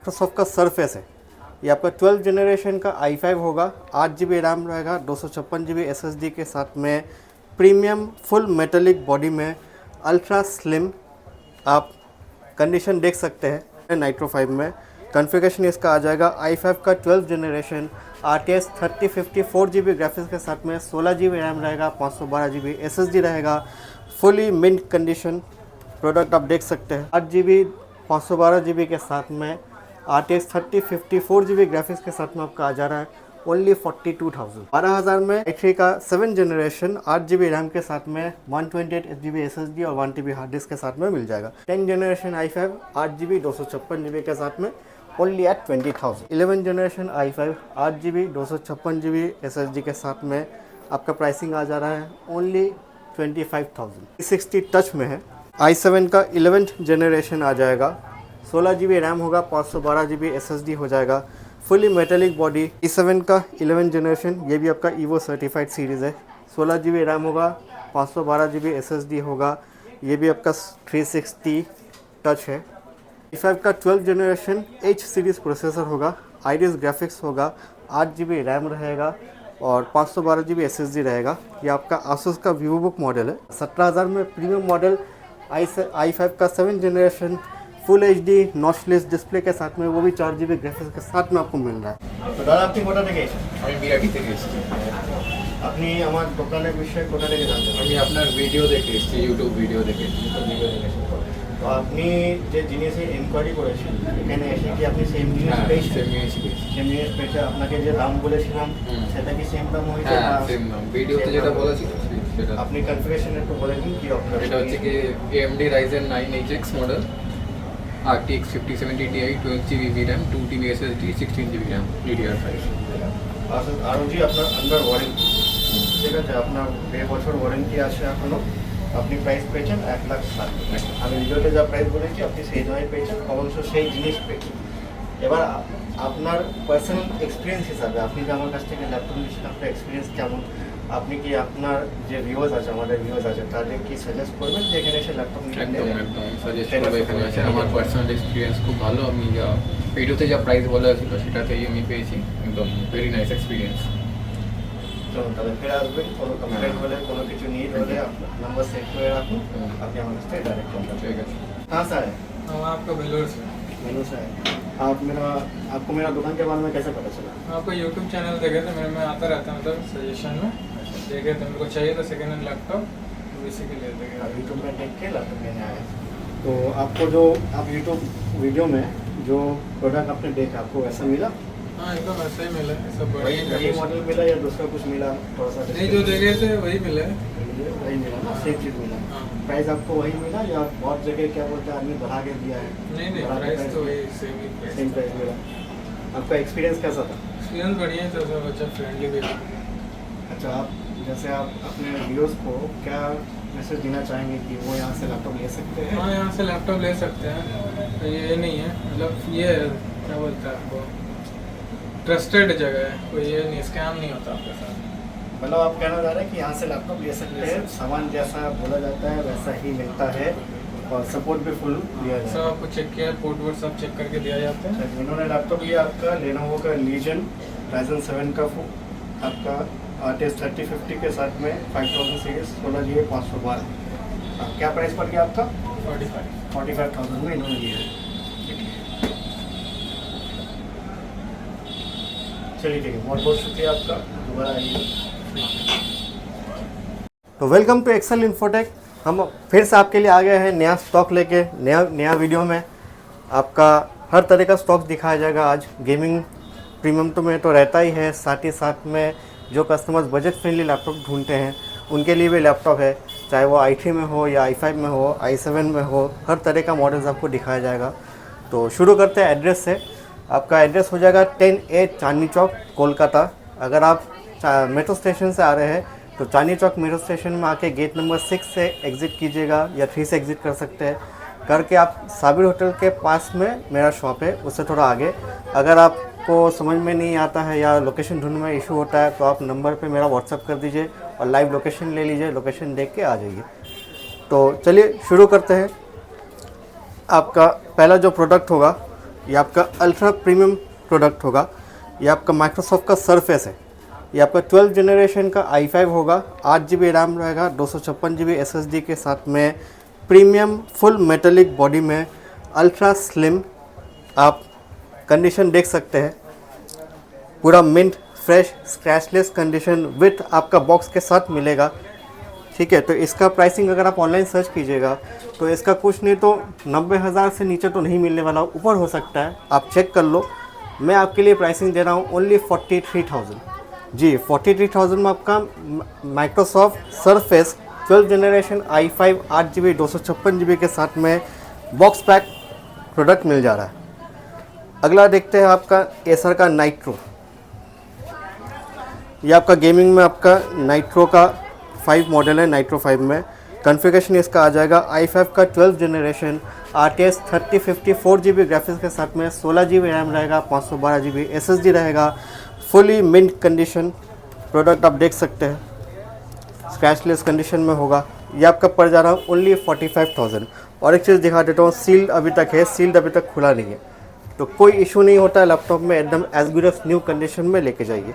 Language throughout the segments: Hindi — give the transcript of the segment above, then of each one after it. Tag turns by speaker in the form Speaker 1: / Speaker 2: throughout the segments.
Speaker 1: माइक्रोसॉफ्ट का सरफेस है। ये आपका 12 जनरेशन का i5 होगा, 8 GB रैम रहेगा, 256 GB SSD के साथ में, प्रीमियम फुल मेटेलिक बॉडी में, अल्ट्रा स्लिम। आप कंडीशन देख सकते हैं नाइट्रो 5 में। कॉन्फ़िगरेशन इसका आ जाएगा i5 का 12 जनरेशन RTX 3050 4GB ग्राफिक्स के साथ में, 16 GB रैम रहेगा, 512 GB SSD रहेगा, फुली मिंट कंडीशन प्रोडक्ट आप देख सकते हैं। 8 GB 512 GB के साथ में RTX 3050 4GB ग्राफिक्स के साथ में आपका आ जा रहा है ओनली 42,000। 12,000 में i3 का 7 जनरेशन 8 GB रैम के साथ में, 128 GB SSD और 1 TB हार्ड डिस्क के साथ में मिल जाएगा। 10 जनरेशन i5 8 GB 256 GB के साथ में only at 20,000। 11 generation i5 8 GB 256 GB SSD के साथ में आपका प्राइसिंग आ जा रहा है ओनली 25,000। 60 टच में है। i7 का 11th जनरेशन आ जाएगा, 16 GB रैम होगा, 512 GB SSD हो जाएगा, फुली मेटेलिक बॉडी। i7 का 11 जनरेशन, ये भी आपका ईवो सर्टिफाइड सीरीज़ है, 16 GB रैम होगा, 512 GB SSD होगा, ये भी आपका 360 टच है। i5 का 12 जनरेशन H सीरीज़ प्रोसेसर होगा, आइरिस ग्राफिक्स होगा, 8 GB रैम रहेगा और 512 GB SSD रहेगा। ये आपका आसूस का वीवोबुक मॉडल है। 17,000 में प्रीमियम मॉडल i5 का 7 generation full HD notchless display के साथ में, वो भी 4 GB ग्राफिक्स के साथ में आपको मिल रहा है। तो दादा আপনি কোথা থেকে এসেছেন?
Speaker 2: আমি বিরাটি থেকে এসেছি।
Speaker 1: আপনি আমার দোকানের বিষয়ে কোথা থেকে জানতে পারেন?
Speaker 2: আমি আপনার ভিডিও দেখে এসেছি, ইউটিউব ভিডিও দেখে এসেছি।
Speaker 1: তো আপনি যে জিনিসে ইনকোয়ারি করেছেন এখানে এসে কি আপনি সেম জিনিস পেয়েছেন?
Speaker 2: সেম জিনিস পেয়েছি।
Speaker 1: সেম জিনিস পেয়েছে। আপনাকে যে দাম বলেছিলাম সেটা কি সেম দাম হয়েছে?
Speaker 2: হ্যাঁ, সেম দাম। ভিডিওতে যেটা বলা ছিল সেটা।
Speaker 1: আপনি কনফিগারেশন একটু বলে দিন কি রকম।
Speaker 2: এটা হচ্ছে কি AMD Ryzen 9 HX model, RTX 5070 Ti, 12 GB VRAM, 2 TB SSD, 16 GB RAM, DDR5।
Speaker 1: আরও জি আপনার আন্ডার ওয়ারেন্টি, ঠিক আছে, আপনার 1.5 বছর ওয়ারেন্টি আছে এখনও। আপনি প্রাইস পেয়েছেন 1,60,000। আমি ভিডিওতে যা প্রাইস বলেছি আপনি সেই জায়গায় পেয়েছেন, অবশ্য সেই জিনিস পেয়েছেন। এবার আপনার পার্সোনাল এক্সপিরিয়েন্স হিসাবে আপনি যে আমার কাছ থেকে ল্যাপটপ নিচ্ছেন, আপনার এক্সপিরিয়েন্স কেমন? আপনি কি আপনার যে ভিউয়ার্স আছে, আমাদের ভিউয়ার্স আছে, তাদের কি সাজেস্ট করবেন যে এখানে এসে ল্যাপটপ নিতে?
Speaker 2: একদম একদম সাজেস্ট করবো এখানে আছে। আমার পার্সোনাল এক্সপিরিয়েন্স খুব ভালো। আমি যা ভিডিওতে যা প্রাইস বলা ছিল সেটাতেই আমি পেয়েছি, একদম ভেরি নাইস এক্সপিরিয়েন্স।
Speaker 1: চলুন তাহলে ফিরে আসবেন, কোনো কমপ্লেন হলে, কোনো কিছু নিড হলে আপনার নাম্বার সেভ করে রাখুন, আপনি আমার কাছ থেকে ডাইরেক্ट कॉल
Speaker 2: ঠিক আছে।
Speaker 1: हाँ सर,
Speaker 3: हम आपका बेलोर से।
Speaker 1: मेनू से आपको मेरा दुकान के बारे में कैसे पता चला?
Speaker 3: आपका यूट्यूब चैनल देखे थे, मैं आता रहता हूँ मतलब सजेशन में देखे थे, मेरे को चाहिए था सेकेंड हैंड लैपटॉप, इसी के लिए देखे।
Speaker 1: आप यूट्यूब में देख के लैपटॉप लेने आए। तो आपको जो आप यूट्यूब वीडियो में जो प्रोडक्ट आपने देखा, आपको वैसा मिला?
Speaker 3: हाँ एकदम ऐसा ही मिला है, सब
Speaker 1: वही
Speaker 3: बढ़िया।
Speaker 1: मॉडल मिला या दूसरा कुछ मिला? थोड़ा सा
Speaker 3: नहीं, जो देखे थे वही मिला है।
Speaker 1: वही मिला ना, सेम चीज़ मिला।
Speaker 3: हाँ।
Speaker 1: प्राइस आपको वही मिला या बहुत जगह क्या बोलते हैं आदमी बढ़ा के दिया है?
Speaker 3: नहीं प्राइस तो वही सेम ही
Speaker 1: सेम
Speaker 3: प्राइस।
Speaker 1: प्राइस मिला। आपका एक्सपीरियंस कैसा था?
Speaker 3: एक्सपीरियंस बढ़िया है, सब अच्छा फ्रेंडली भी है।
Speaker 1: अच्छा, आप जैसे आप अपने व्यूअर्स को क्या मैसेज देना चाहेंगे कि वो यहाँ से लैपटॉप ले सकते हैं?
Speaker 3: हाँ, यहाँ से लैपटॉप ले सकते हैं, तो ये नहीं है मतलब ये है, क्या बोलता है आपको, ट्रस्टेड जगह है, कोई ये नहीं, स्कैम नहीं होता आपके साथ।
Speaker 1: मतलब आप कहना चाह रहे हैं कि यहाँ से लैपटॉप ले सकते हैं, सामान जैसा बोला जाता है वैसा ही मिलता है और सपोर्ट भी फुल दिया जाता
Speaker 3: सब
Speaker 1: है।
Speaker 3: आपको चेक किया, पोर्ट वोर्ट सब चेक करके दिया जाता है।
Speaker 1: अच्छा, इन्होंने लैपटॉप लिया आपका लेनोवो का लीजन Ryzen 7 का आपका RTX 3050 के साथ में 5000 सीरीज 16 GB 512। क्या प्राइस पड़ गया आपका? 45,000 में इन्होंने लिया है। चलिए ठीक है, बहुत बहुत शुक्रिया आपका, दोबारा आइए। तो वेलकम टू एक्सेल इन्फोटेक। हम फिर से आपके लिए आ गए हैं नया स्टॉक लेके, नया वीडियो में आपका हर तरह का स्टॉक दिखाया जाएगा। आज गेमिंग प्रीमियम तो में तो रहता ही है, साथ ही साथ में जो कस्टमर्स बजट फ्रेंडली लैपटॉप ढूंढते हैं उनके लिए भी लैपटॉप है, चाहे वो i3 में हो या i5 में हो, i7 में हो, हर तरह का मॉडल्स आपको दिखाया जाएगा। तो शुरू करते हैं एड्रेस से। आपका एड्रेस हो जाएगा 10A चांदनी चौक, कोलकाता। अगर आप मेट्रो स्टेशन से आ रहे हैं तो चांदनी चौक मेट्रो स्टेशन में आके गेट नंबर 6 से एग्ज़िट कीजिएगा या 3 से एग्ज़िट कर सकते हैं। करके आप साबिर होटल के पास में मेरा शॉप है, उससे थोड़ा आगे। अगर आपको समझ में नहीं आता है या लोकेशन ढूंढने में इशू होता है तो आप नंबर पे मेरा व्हाट्सअप कर दीजिए और लाइव लोकेशन ले लीजिए, लोकेशन देख के आ जाइए। तो चलिए शुरू करते हैं। आपका पहला जो प्रोडक्ट होगा ये आपका अल्ट्रा प्रीमियम प्रोडक्ट होगा। ये आपका माइक्रोसॉफ्ट का सरफेस है। ये आपका 12 जनरेशन का i5 होगा। 8 GB रैम रहेगा, 256 GB SSD के साथ में प्रीमियम फुल मेटेलिक बॉडी में अल्ट्रा स्लिम। आप कंडीशन देख सकते हैं, पूरा mint fresh scratchless condition with आपका बॉक्स के साथ मिलेगा। ठीक है, तो इसका प्राइसिंग अगर आप ऑनलाइन सर्च कीजिएगा तो इसका कुछ नहीं तो 90,000 से नीचे तो नहीं मिलने वाला, ऊपर हो सकता है, आप चेक कर लो। मैं आपके लिए प्राइसिंग दे रहा हूँ ओनली 43,000। जी 43,000 में आपका Microsoft surface 12 generation i5 8 GB 256 GB के साथ में बॉक्स पैक प्रोडक्ट मिल जा रहा है। अगला देखते हैं आपका एसर का नाइट्रो। ये आपका गेमिंग में आपका नाइट्रो का 5 मॉडल है। नाइट्रो 5 में कॉन्फ़िगरेशन इसका आ जाएगा i5 का 12 जनरेशन RTX 3050 4 GB ग्राफिक्स के साथ में 16 GB रैम रहेगा, 512 GB SSD रहेगा। फुली मिंट कंडीशन प्रोडक्ट आप देख सकते हैं, स्क्रैचलेस कंडीशन में होगा। ये आपका पड़ जा रहा है ओनली 45,000। और एक चीज़ दिखा देता हूँ, सील्ड अभी तक है, सील्ड अभी तक खुला नहीं है, तो कोई इशू नहीं होता है लैपटॉप में, एकदम as good as new condition में लेके जाइए।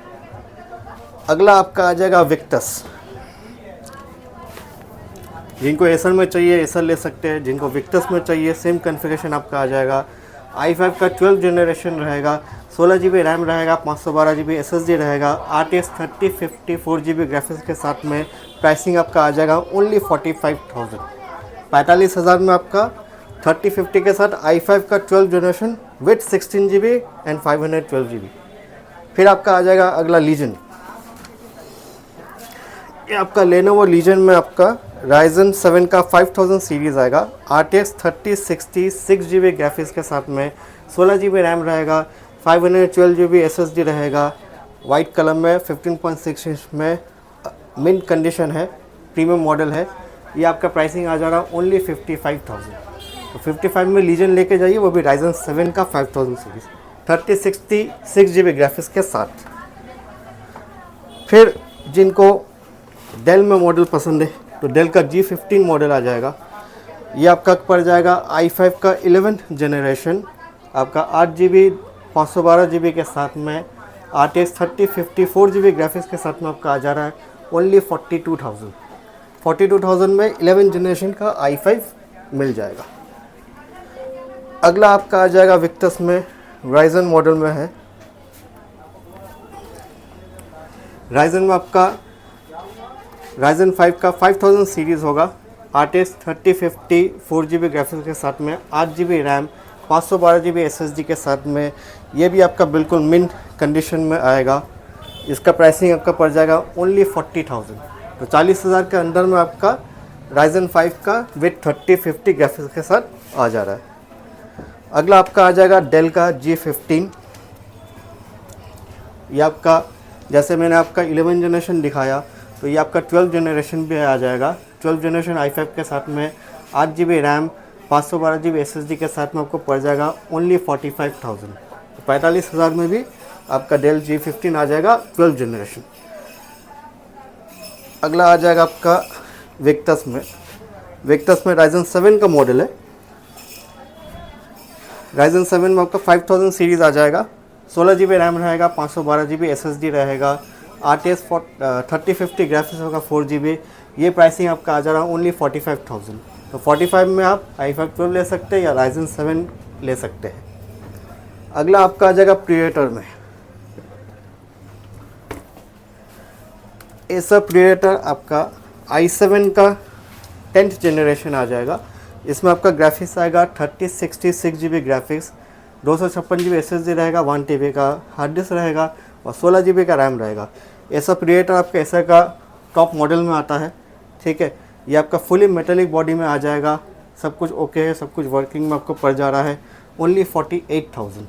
Speaker 1: अगला आपका आ जाएगा विक्टस। जिनको एसर में चाहिए एसर ले सकते हैं, जिनको विक्टस में चाहिए सेम कॉन्फ़िगरेशन आपका आ जाएगा। i5 का 12 जनरेशन रहेगा, 16 GB रैम रहेगा, 512 GB SSD रहेगा, RTX 3050 4 GB ग्राफिक्स के साथ में प्राइसिंग आपका आ जाएगा ओनली 45,000। 45,000 में आपका 3050 के साथ i5 का 12 generation with 16 GB and 512 GB। फिर आपका आ जाएगा अगला लीजन। ये आपका लेनोवो लीजन में आपका Ryzen 7 का 5000 सीरीज़ आएगा, RTX 3060 6 GB ग्राफिक्स के साथ में 16 GB रैम रहेगा, 512 GB SSD रहेगा। वाइट कलर में 15.6 इंच में मिंट कंडीशन है, प्रीमियम मॉडल है। ये आपका प्राइसिंग आ जा रहा है ओनली 55,000। तो 55 में लीजन लेके जाइए, वो भी Ryzen 7 का 5000 सीरीज़ 3060 6 GB ग्राफिक्स के साथ। फिर जिनको डेल में मॉडल पसंद है तो डेल का G15 मॉडल आ जाएगा। ये आपका पड़ जाएगा i5 का 11 जनरेशन, आपका 8 GB 512 GB के साथ में RTX 3050 4 GB ग्राफिक्स के साथ में आपका आ जा रहा है ओनली 42,000। 42,000 में 11 जनरेशन का i5 मिल जाएगा। अगला आपका आ जाएगा विक्टस में, राइजन मॉडल में है। राइजन में आपका Ryzen 5 का 5000 सीरीज़ होगा, RTX 3050 4 GB ग्राफिक्स के साथ में 8 GB रैम, 512 GB SSD के साथ में। ये भी आपका बिल्कुल मिंट कंडीशन में आएगा। इसका प्राइसिंग आपका पड़ जाएगा ओनली 40,000। तो 40,000 के अंदर में आपका Ryzen 5 का विथ 3050 ग्राफिक्स के साथ आ जा रहा है। अगला आपका आ जाएगा डेल का G15। ये आपका जैसे मैंने आपका 11 जनरेशन दिखाया तो ये आपका 12 जनरेशन भी आ जाएगा। 12 जनरेशन i5 के साथ में 8 GB रैम, 512 GB SSD के साथ में आपको पड़ जाएगा ओनली 45,000। तो 45,000 में भी आपका डेल G15 आ जाएगा 12 जनरेशन। अगला आ जाएगा आपका विक्टस में। विक्टस में Ryzen 7 का मॉडल है। Ryzen 7 में आपका 5000 सीरीज़ आ जाएगा, 16 GB रैम रहेगा, 512 GB SSD रहेगा, RTX 3050 ग्राफिक्स होगा 4 GB। ये प्राइसिंग आपका आ जा रहा है ओनली 45,000। तो 45 में आप i5 12 ले सकते हैं या Ryzen 7 ले सकते हैं। अगला आपका आ जाएगा प्रीडेटर में। एसर प्रीडेटर आपका i7 का 10th जनरेशन आ जाएगा। इसमें आपका ग्राफिक्स आएगा 3060 6 GB ग्राफिक्स, 256 GB SSD रहेगा, 1 TB का हार्ड डिस्क रहेगा और 16 GB का रैम रहेगा। एसर प्रीडेटर आपका एसर का टॉप मॉडल में आता है। ठीक है, ये आपका फुली मेटेलिक बॉडी में आ जाएगा, सब कुछ ओके है, सब कुछ वर्किंग में आपको पड़ जा रहा है ओनली 48,000।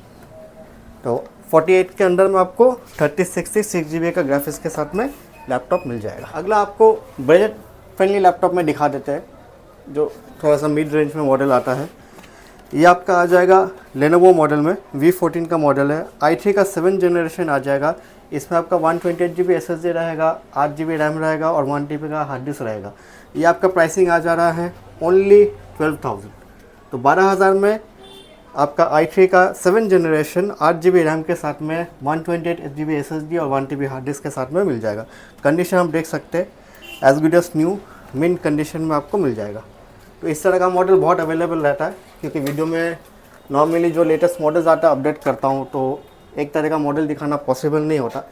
Speaker 1: तो 48 के अंदर में आपको 3060 6 GB का ग्राफिक्स के साथ में लैपटॉप मिल जाएगा। अगला आपको बजट फ्रेंडली लैपटॉप में दिखा देते हैं, जो थोड़ा सा मिड रेंज में मॉडल आता है। ये आपका आ जाएगा लेनोवो मॉडल में, V14 का मॉडल है, i3 का 7 जनरेशन आ जाएगा। इसमें आपका 128 GB SSD रहेगा, 8 GB रैम रहेगा और 1 TB का हार्ड डिस्क रहेगा। ये आपका प्राइसिंग आ जा रहा है ओनली 12,000। तो 12,000 में आपका i3 का 7 जनरेशन 8 GB रैम के साथ में 128 GB SSD और 1 TB हार्ड डिस्क के साथ में मिल जाएगा। कंडीशन आप देख सकते हैं as good as new, mint condition में आपको मिल जाएगा। तो इस तरह का मॉडल बहुत अवेलेबल रहता है, क्योंकि वीडियो में नॉर्मली जो लेटेस्ट मॉडल्स आता है अपडेट करता हूँ, तो एक तरह का मॉडल दिखाना पॉसिबल नहीं होता।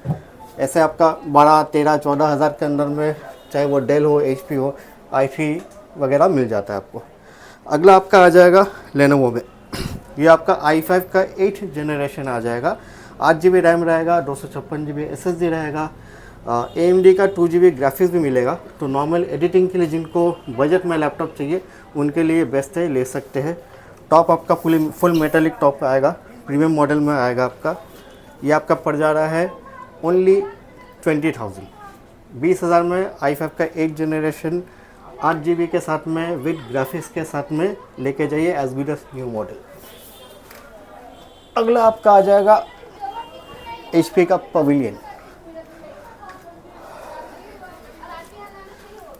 Speaker 1: ऐसे आपका 12, 13, 14 हज़ार के अंदर में चाहे वो डेल हो, HP हो, i3 वगैरह मिल जाता है आपको। अगला आपका आ जाएगा लेनोवो में। ये आपका i5 का 8 जनरेशन आ जाएगा। 8 GB रैम रहेगा, 256 GB SSD रहेगा, AMD का 2 GB ग्राफिक्स भी मिलेगा। तो नॉर्मल एडिटिंग के लिए जिनको बजट में लैपटॉप चाहिए उनके लिए बेस्ट है, ले सकते हैं। टॉप आपका फुल मेटालिक टॉप आएगा, प्रीमियम मॉडल में आएगा आपका। ये आपका पड़ जा रहा है ओनली 20,000, 20,000 में i5 का 8 जनरेशन 8 GB के साथ में विद ग्राफिक्स के साथ में लेके जाइए as good as new model. अगला आपका आ जाएगा HP का पवेलियन।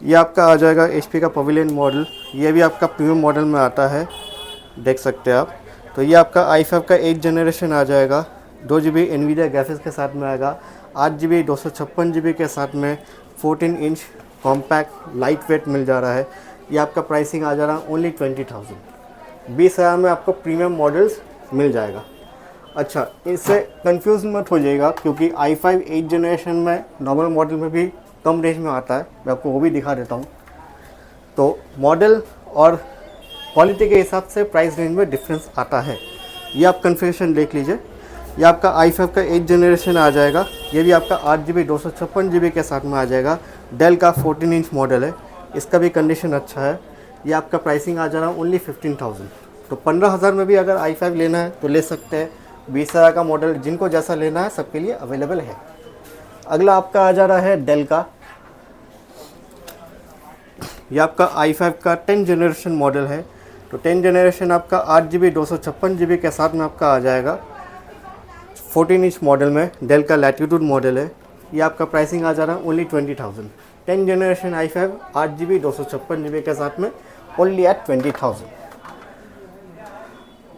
Speaker 1: ये आपका आ जाएगा HP का पवेलियन मॉडल। ये भी आपका प्रीमियम मॉडल में आता है, देख सकते हैं आप। तो ये आपका i5 का 8 जनरेशन आ जाएगा, 2 GB NVIDIA ग्राफिक्स के साथ में आएगा, 8 GB 256 GB के साथ में 14 इंच कॉम्पैक्ट लाइट वेट मिल जा रहा है। ये आपका प्राइसिंग आ जा रहा है ओनली 20,000, 20,000 में आपको प्रीमियम मॉडल्स मिल जाएगा। अच्छा, इससे कंफ्यूज मत हो जाइएगा, क्योंकि i5 8 जनरेशन में नॉर्मल मॉडल में भी कम रेंज में आता है, मैं आपको वो भी दिखा देता हूँ। तो मॉडल और क्वालिटी के हिसाब से प्राइस रेंज में डिफरेंस आता है। ये आप कन्फिगरेशन देख लीजिए। ये आपका i5 का 8 जनरेशन आ जाएगा। ये भी आपका 8 GB 256 GB के साथ में आ जाएगा। डेल का 14 इंच मॉडल है, इसका भी कंडीशन अच्छा है। ये आपका प्राइसिंग आ जा रहा है ओनली 15,000। तो 15,000 में भी अगर i5 लेना है तो ले सकते हैं। 20,000 का मॉडल जिनको जैसा लेना है सबके लिए अवेलेबल है। अगला आपका आ जा रहा है डेल का। ये आपका i5 का 10 जनरेशन मॉडल है। तो 10 जनरेशन आपका 8 GB 256 GB के साथ में आपका आ जाएगा, 14 इंच मॉडल में। डेल का लैटिट्यूड मॉडल है। ये आपका प्राइसिंग आ जा रहा है only 20,000। 10 generation i5 8 GB 256 GB के साथ में ओनली एट 20,000।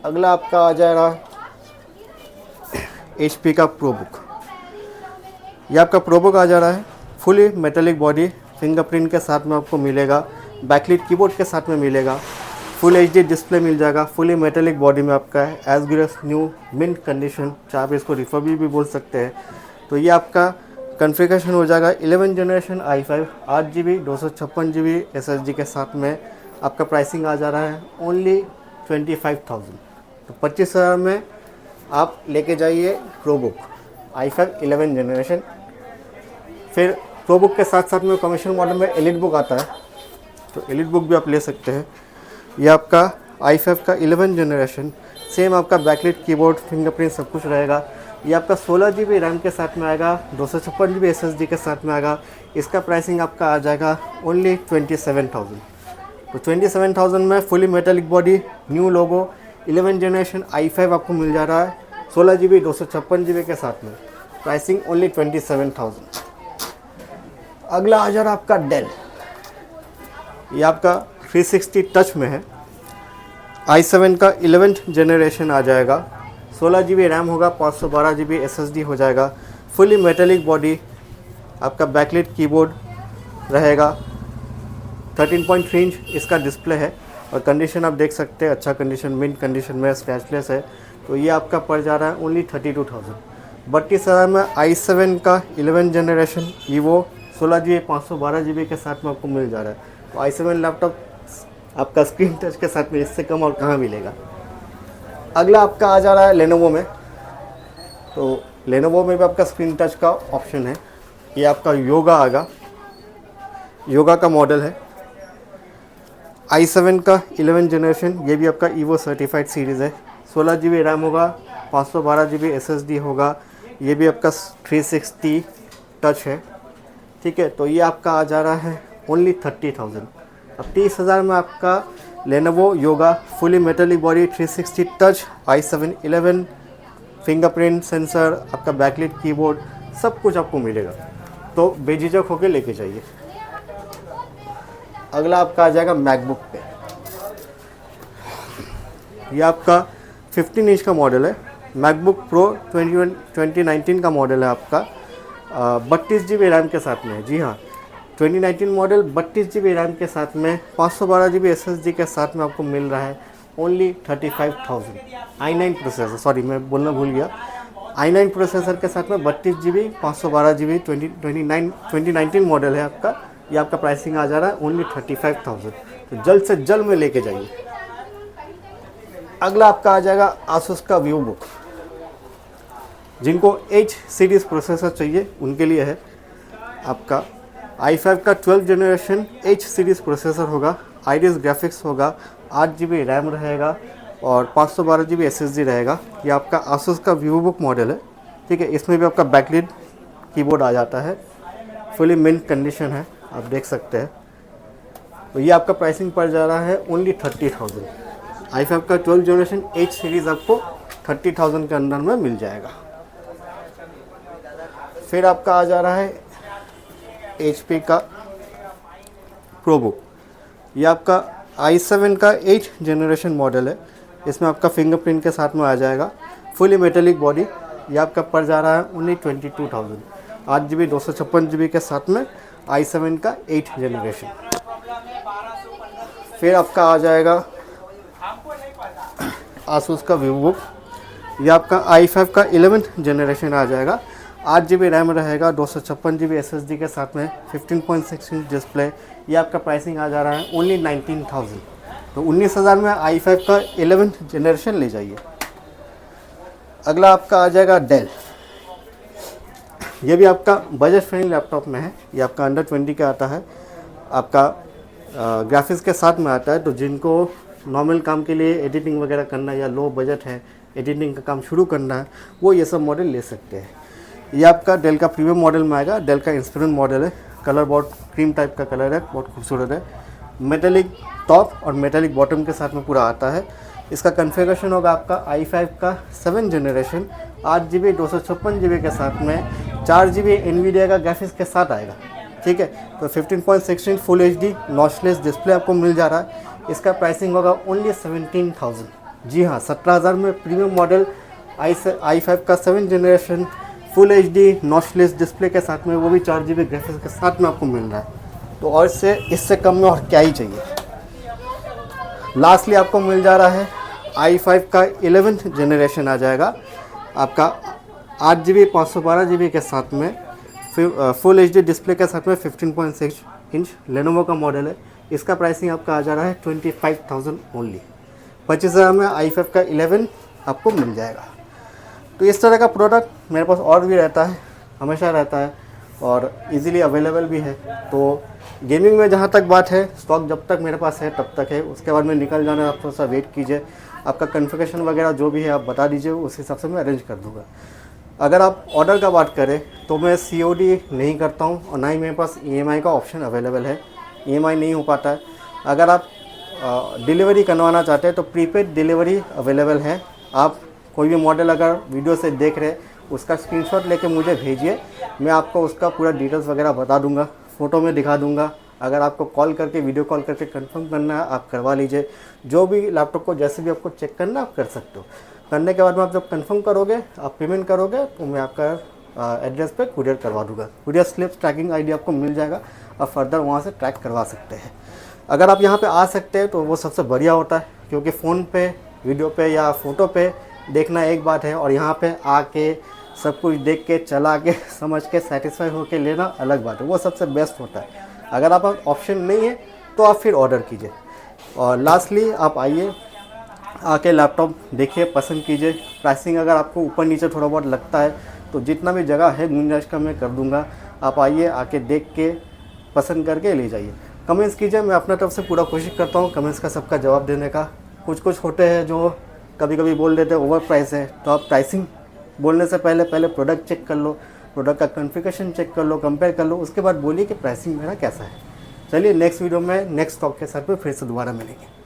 Speaker 1: अगला आपका आ जाएगा HP का प्रोबुक। ये आपका प्रोबुक आ जा रहा है, फुली मेटेलिक बॉडी, फिंगरप्रिंट के साथ में आपको मिलेगा, बैकलिट कीबोर्ड के साथ में मिलेगा, फुल HD डिस्प्ले मिल जाएगा, फुली मेटेलिक बॉडी में आपका है, as good as new, mint condition, चाहे आप इसको रिफर्बिश भी बोल सकते हैं। तो ये आपका कॉन्फ़िगरेशन हो जाएगा 11 generation i5 8 GB 256 GB SSD के साथ में। आपका प्राइसिंग आ जा रहा है ओनली 25,000। तो 25,000 में आप लेके जाइए प्रोबुक i5 11 जनरेशन। फिर प्रोबुक के साथ साथ में कमर्शियल मॉडल में एलिट बुक आता है, तो एलिट बुक भी आप ले सकते हैं। ये आपका i5 का 11 जनरेशन, सेम आपका बैकलिट कीबोर्ड, फिंगरप्रिंट सब कुछ रहेगा। ये आपका 16 GB रैम के साथ में आएगा, 256 GB SSD के साथ में आएगा। इसका प्राइसिंग आपका आ जाएगा ओनली 27,000। तो 27,000 में fully metallic body, new logo, 11 generation i5 आपको मिल जा रहा है, 16 GB 256 GB के साथ में। Pricing only 27,000। अगला आ जा रहा है आपका डेल। ये आपका 360 टच में है। i7 का 11th जनरेशन आ जाएगा, 16 GB रैम होगा, 512 GB SSD हो जाएगा, फुली मेटेलिक बॉडी, आपका बैकलिट कीबोर्ड रहेगा, 13.3 इंच इसका डिस्प्ले है। और कंडीशन आप देख सकते हैं, अच्छा कंडीशन, मिंट कंडीशन में, स्क्रैचलेस है। तो ये आपका पड़ जा रहा है ओनली 32,000। 32,000 में i7 का 11 जनरेशन वीवो 16 GB 512 GB के साथ में आपको मिल जा रहा है। तो i7 लैपटॉप आपका स्क्रीन टच के साथ में इससे कम और कहाँ मिलेगा। अगला आपका आ जा रहा है लेनोवो में। तो लेनोवो में भी आपका स्क्रीन टच का ऑप्शन है। ये आपका योगा आएगा, योगा का मॉडल है, i7 का 11 जनरेशन। ये भी आपका ईवो सर्टिफाइड सीरीज़ है, 16 GB रैम होगा, 512 GB SSD होगा। ये भी आपका 360 टच है, ठीक है। तो ये आपका आ जा रहा है ओनली 30,000। अब 30,000 में आपका Lenovo yoga, fully metallic body, 360 touch, i7 11, fingerprint sensor, आपका बैकलिट कीबोर्ड, सब कुछ आपको मिलेगा। तो बेझिझक होकर लेके जाइए। अगला आपका आ जाएगा मैकबुक पे। ये आपका 15 इंच का मॉडल है। मैकबुक प्रो 2019 का मॉडल है आपका, 32 GB रैम के साथ में है। जी हाँ, 2019 मॉडल 32 GB रैम के साथ में 512 GB SSD के साथ में आपको मिल रहा है ओनली 35,000। i9 प्रोसेसर, सॉरी मैं बोलना भूल गया, i9 प्रोसेसर के साथ में 32 GB 512 GB 2019 मॉडल है आपका। ये आपका प्राइसिंग आ जा रहा है ओनली 35,000। तो जल्द से जल्द में लेके जाइए। अगला आपका आ जाएगा आसूस का VivoBook। जिनको H सीरीज़ प्रोसेसर चाहिए उनके लिए है। आपका i5 का 12 जनरेशन H सीरीज़ प्रोसेसर होगा, आइरिस ग्राफिक्स होगा, 8 GB रैम रहेगा और 512 GB SSD रहेगा। ये आपका आसूस का VivoBook मॉडल है। ठीक है, इसमें भी आपका बैकलिट कीबोर्ड आ जाता है, फुली मिंट कंडीशन है, आप देख सकते हैं। तो ये आपका प्राइसिंग पड़ जा रहा है ओनली 30,000। i5 का 12 जनरेशन H सीरीज़ आपको 30,000 के अंदर में मिल जाएगा। फिर आपका आ जा रहा है HP का प्रोबुक। ये आपका i7 का 8 जनरेशन मॉडल है। इसमें आपका फिंगरप्रिंट के साथ में आ जाएगा, फुली मेटेलिक बॉडी। ये आपका पड़ जा रहा है ओनली 22,000। 8 GB 256 GB के साथ में i7 का 8 जनरेशन। फिर आपका आ जाएगा आसूस का VivoBook। ये आपका i5 का 11th जनरेशन आ जाएगा, 8 GB रैम रहेगा, 256 GB SSD के साथ में 15.6 इंच डिस्प्ले। ये आपका प्राइसिंग आ जा रहा है ओनली 19,000। तो 19,000 में i5 का 11th जनरेशन ले जाइए। अगला आपका आ जाएगा डेल। ये भी आपका बजट फ्रेंडली लैपटॉप में है। ये आपका अंडर 20 का आता है, आपका ग्राफिक्स के साथ में आता है। तो जिनको नॉर्मल काम के लिए एडिटिंग वगैरह करना है या लो बजट है, एडिटिंग का काम शुरू करना है, वो ये सब मॉडल ले सकते हैं। ये आपका डेल का प्रीमियम मॉडल में आएगा। डेल का इंस्पिरेशन मॉडल है, कलर बहुत क्रीम टाइप का कलर है, बहुत खूबसूरत है। मेटेलिक टॉप और मेटेलिक बॉटम के साथ में पूरा आता है। इसका कॉन्फ़िगरेशन होगा आपका i5 का 7 जनरेशन 8 GB 256 GB के साथ में 4 GB एनवीडिया का ग्राफिक्स के साथ आएगा। ठीक है, तो 15.6 inch full HD notchless display आपको मिल जा रहा है। इसका प्राइसिंग होगा ओनली 17,000। जी हाँ, 17,000 में प्रीमियम मॉडल i5 का 7 generation full HD notchless display के साथ में, वो भी 4 GB ग्राफिक्स के साथ में आपको मिल रहा है। तो और इससे कम में और क्या ही चाहिए। लास्टली आपको मिल जा रहा है i5 का 11th जनरेशन आ जाएगा आपका 8 GB 512 GB के साथ में, फुल HD डिस्प्ले के साथ में 15.6 इंच लेनोवो का मॉडल है। इसका प्राइसिंग आपका आ जा रहा है 25,000 ओनली। 25,000 में i5 का 11 आपको मिल जाएगा। तो इस तरह का प्रोडक्ट मेरे पास और भी रहता है, हमेशा रहता है और इजीली अवेलेबल भी है। तो गेमिंग में जहाँ तक बात है, स्टॉक जब तक मेरे पास है तब तक है, उसके बाद में निकल जाना है। आप थोड़ा सा वेट कीजिए, आपका कॉन्फ़िगरेशन वगैरह जो भी है आप बता दीजिए, उस हिसाब से मैं अरेंज कर दूँगा। अगर आप ऑर्डर का बात करें तो मैं COD नहीं करता हूँ और ना ही मेरे पास EMI का ऑप्शन अवेलेबल है, EMI नहीं हो पाता है। अगर आप डिलीवरी करवाना चाहते हैं तो प्रीपेड डिलीवरी अवेलेबल है। आप कोई भी मॉडल अगर वीडियो से देख रहे हैं, उसका स्क्रीनशॉट लेके मुझे भेजिए, मैं आपको उसका पूरा डिटेल्स वगैरह बता दूंगा, फ़ोटो में दिखा दूंगा। अगर आपको कॉल करके, वीडियो कॉल करके कंफर्म करना है, आप करवा लीजिए। जो भी लैपटॉप को जैसे भी आपको चेक करना आप कर सकते हो। करने के बाद में आप जब कंफर्म करोगे, आप पेमेंट करोगे, तो मैं आपका एड्रेस पे कुरियर करवा दूंगा। कुरियर स्लिप ट्रैकिंग ID आपको मिल जाएगा, आप फर्दर वहाँ से ट्रैक करवा सकते हैं। अगर आप यहाँ पे आ सकते हैं तो वो सबसे बढ़िया होता है, क्योंकि फ़ोन पे, वीडियो पे या फ़ोटो पे देखना एक बात है और यहाँ पे आके सब कुछ देख के, चला के, समझ के, सेटिस्फाई होके लेना अलग बात है। वो सबसे बेस्ट होता है। अगर आप ऑप्शन नहीं है तो आप फिर ऑर्डर कीजिए। और लास्टली आप आइए, आके लैपटॉप देखिए, पसंद कीजिए। प्राइसिंग अगर आपको ऊपर नीचे थोड़ा बहुत लगता है तो जितना भी जगह है गुंजाइश का मैं कर दूंगा। आप आइए, आके देख के पसंद करके ले जाइए। कमेंट्स कीजिए, मैं अपना तरफ से पूरा कोशिश करता हूँ कमेंट्स का सबका जवाब देने का। कुछ होते हैं जो कभी कभी बोल देते हैं ओवर प्राइस है, तो आप प्राइसिंग बोलने से पहले प्रोडक्ट चेक कर लो, प्रोडक्ट का कॉन्फ़िगरेशन चेक कर लो, कंपेयर कर लो, उसके बाद बोलिए कि प्राइसिंग मेरा कैसा है। चलिए नेक्स्ट वीडियो में नेक्स्ट स्टॉक के साथ में फिर से दोबारा मिलेंगे।